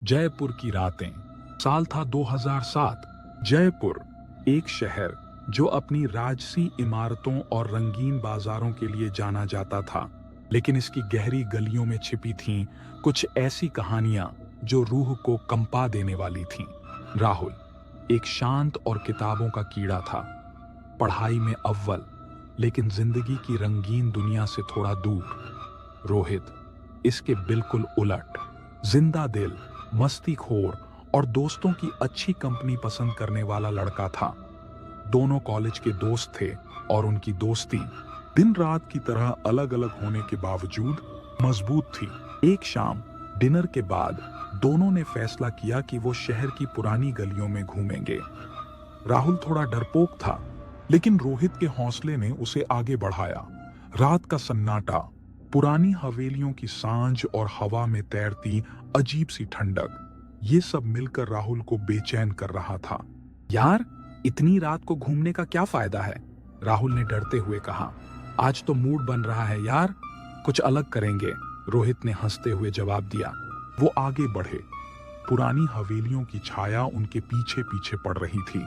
जयपुर की रातें। साल था 2007। जयपुर, एक शहर जो अपनी राजसी इमारतों और रंगीन बाजारों के लिए जाना जाता था, लेकिन इसकी गहरी गलियों में छिपी थीं कुछ ऐसी कहानियां जो रूह को कंपा देने वाली थीं। राहुल एक शांत और किताबों का कीड़ा था, पढ़ाई में अव्वल, लेकिन जिंदगी की रंगीन दुनिया से थोड़ा दूर। रोहित इसके बिल्कुल उलट, जिंदा दिल, मस्तीखोर और दोस्तों की अच्छी कंपनी पसंद करने वाला लड़का था। दोनों कॉलेज के दोस्त थे और उनकी दोस्ती दिन रात की तरह अलग अलग होने के बावजूद मजबूत थी। एक शाम डिनर के बाद दोनों ने फैसला किया कि वो शहर की पुरानी गलियों में घूमेंगे। राहुल थोड़ा डरपोक था, लेकिन रोहित के हौसले ने उसे आगे बढ़ाया। रात का सन्नाटा, पुरानी हवेलियों की सांझ और हवा में तैरती अजीब सी ठंडक, ये सब मिलकर राहुल को बेचैन कर रहा था। यार, इतनी रात को घूमने का क्या फायदा है? राहुल ने डरते हुए कहा। आज तो मूड बन रहा है यार, कुछ अलग करेंगे, रोहित ने हंसते हुए जवाब दिया। वो आगे बढ़े। पुरानी हवेलियों की छाया उनके पीछे पीछे पड़ रही थी।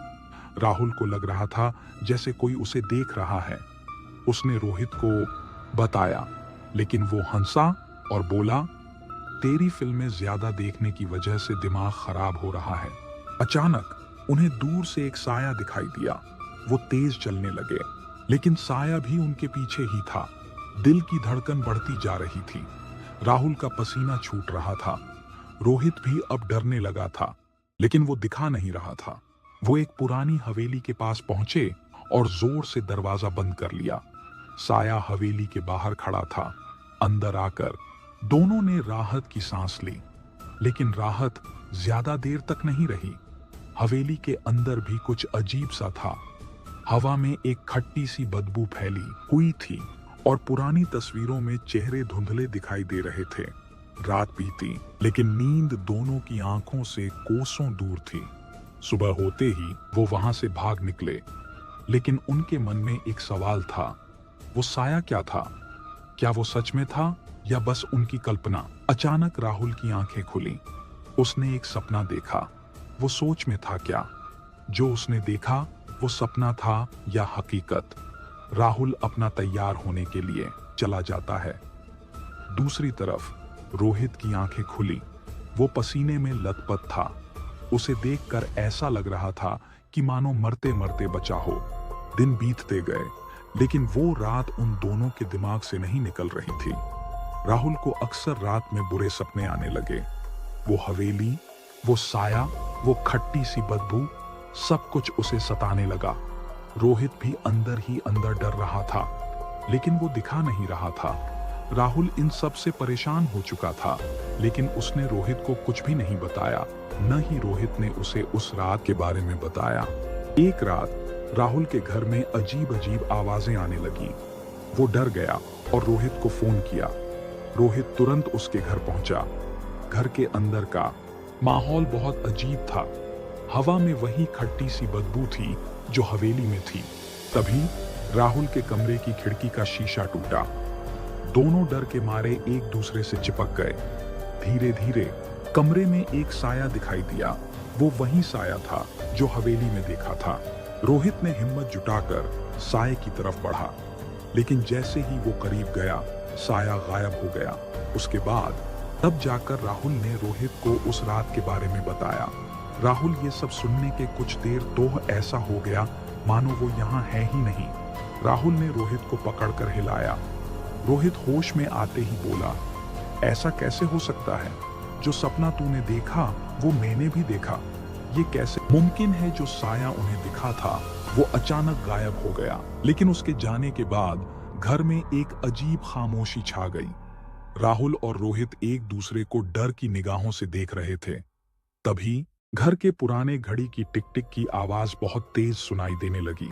राहुल को लग रहा था जैसे कोई उसे देख रहा है। उसने रोहित को बताया, लेकिन वो हंसा और बोला, तेरी फिल्में ज्यादा देखने की वजह से दिमाग खराब हो रहा है। अचानक उन्हें दूर से एक साया दिखाई दिया। वो तेज चलने लगे, लेकिन साया भी उनके पीछे ही था। दिल की धड़कन बढ़ती जा रही थी। राहुल का पसीना छूट रहा था। रोहित भी अब डरने लगा था, लेकिन वो दिखा नहीं रहा था। वो एक पुरानी हवेली के पास पहुंचे और जोर से दरवाजा बंद कर लिया। साया हवेली के बाहर खड़ा था। अंदर आकर दोनों ने राहत की सांस ली, लेकिन राहत ज्यादा देर तक नहीं रही। हवेली के अंदर भी कुछ अजीब सा था। हवा में एक खट्टी सी बदबू फैली हुई थी और पुरानी तस्वीरों में चेहरे धुंधले दिखाई दे रहे थे। रात बीती, लेकिन नींद दोनों की आंखों से कोसों दूर थी। सुबह होते ही वो वहां से भाग निकले, लेकिन उनके मन में एक सवाल था। वो साया क्या था? क्या वो सच में था या बस उनकी कल्पना? अचानक राहुल की आंखें खुली। उसने एक सपना देखा। वो सोच में था क्या? जो उसने देखा वो सपना था या हकीकत? राहुल अपना तैयार होने के लिए चला जाता है। दूसरी तरफ रोहित की आंखें खुली। वो पसीने में लथपथ था। उसे देखकर ऐसा लग रहा था कि मानो मरते मरते बचा हो। दिन बीतते गए, लेकिन वो रात उन दोनों के दिमाग से नहीं निकल रही थी। राहुल को अक्सर रात में बुरे सपने आने लगे। वो हवेली, वो साया, वो खट्टी सी बदबू, सब कुछ उसे सताने लगा। रोहित भी अंदर ही अंदर डर रहा था, लेकिन वो दिखा नहीं रहा था। राहुल इन सब से परेशान हो चुका था, लेकिन उसने रोहित को कुछ भी नहीं बताया। न ही रोहित ने उसे उस रात के बारे में बताया। एक रात राहुल के घर में अजीब अजीब आवाजें आने लगी। वो डर गया और रोहित को फोन किया। रोहित तुरंत उसके घर पहुंचा। घर के अंदर का माहौल बहुत अजीब था। हवा में वही खट्टी सी बदबू थी जो हवेली में थी। तभी राहुल के कमरे की खिड़की का शीशा टूटा। दोनों डर के मारे एक दूसरे से चिपक गए। धीरे धीरे कमरे में एक साया दिखाई दिया। वो वही साया था जो हवेली में देखा था। रोहित ने हिम्मत जुटाकर साये की तरफ बढ़ा, लेकिन जैसे ही वो करीब गया, साया गायब हो गया। उसके बाद तब जाकर राहुल ने रोहित को उस रात के बारे में बताया। राहुल ये सब सुनने के कुछ देर तो ऐसा हो गया मानो वो यहाँ है ही नहीं। राहुल ने रोहित को पकड़कर हिलाया। रोहित होश में आते ही बोला, ऐसा कैसे हो सकता है? जो सपना तूने देखा वो मैंने भी देखा। ये कैसे मुमकिन है जो साया उन्हें दिखा था वो अचानक गायब हो गया? लेकिन उसके जाने के बाद घर में एक अजीब खामोशी छा गई। राहुल और रोहित एक दूसरे को डर की निगाहों से देख रहे थे। तभी घर के पुराने घड़ी की टिक टिक की आवाज बहुत तेज सुनाई देने लगी,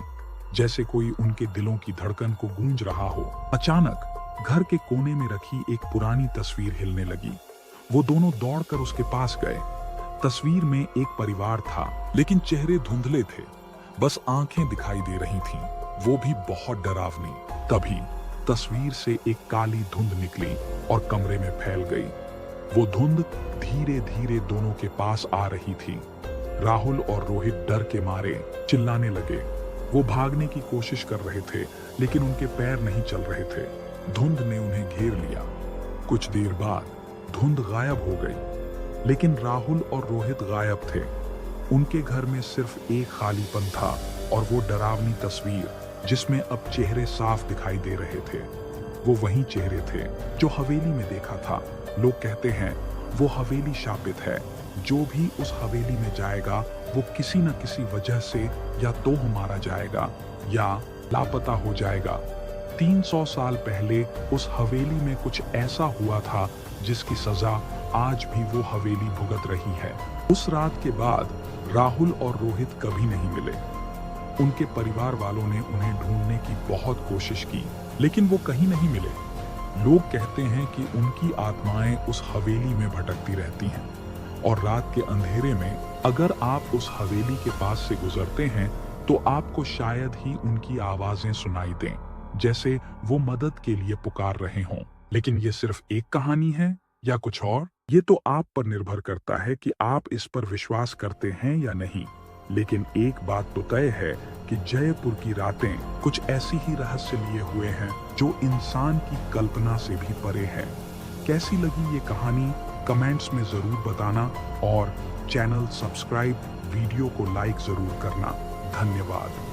जैसे कोई उनके दिलों की धड़कन को गूंज रहा हो। अचानक घर के कोने में रखी एक पुरानी तस्वीर हिलने लगी। वो दोनों दौड़कर उसके पास गए। तस्वीर में एक परिवार था, लेकिन चेहरे धुंधले थे, बस आंखें दिखाई दे रही थीं, वो भी बहुत डरावनी। तभी तस्वीर से एक काली धुंध निकली और कमरे में फैल गई। वो धुंध धीरे धीरे दोनों के पास आ रही थी। राहुल और रोहित डर के मारे चिल्लाने लगे। वो भागने की कोशिश कर रहे थे, लेकिन उनके पैर नहीं चल रहे थे। धुंध ने उन्हें घेर लिया। कुछ देर बाद धुंध गायब हो गई, लेकिन राहुल और रोहित गायब थे। उनके घर में सिर्फ एक खालीपन था और वो डरावनी तस्वीर जिसमें अब चेहरे साफ दिखाई दे रहे थे। वो वही चेहरे थे जो हवेली में देखा था। लोग कहते हैं वो हवेली शापित है। जो भी उस हवेली में जाएगा वो किसी न किसी वजह से या तो मारा जाएगा या लापता हो जाएगा। 300 साल पहले उस हवेली में कुछ ऐसा हुआ था जिसकी सजा आज भी वो हवेली भुगत रही है। उस रात के बाद राहुल और रोहित कभी नहीं मिले। उनके परिवार वालों ने उन्हें ढूंढने की बहुत कोशिश की, लेकिन वो कहीं नहीं मिले। लोग कहते हैं कि उनकी आत्माएं उस हवेली में भटकती रहती हैं और रात के अंधेरे में अगर आप उस हवेली के पास से गुजरते हैं तो आपको शायद ही उनकी आवाजें सुनाई दें, जैसे वो मदद के लिए पुकार रहे हों। लेकिन ये सिर्फ एक कहानी है या कुछ और, ये तो आप पर निर्भर करता है कि आप इस पर विश्वास करते हैं या नहीं। लेकिन एक बात तो तय है कि जयपुर की रातें कुछ ऐसी ही रहस्य लिए हुए हैं जो इंसान की कल्पना से भी परे है। कैसी लगी ये कहानी कमेंट्स में जरूर बताना और चैनल सब्सक्राइब, वीडियो को लाइक जरूर करना। धन्यवाद।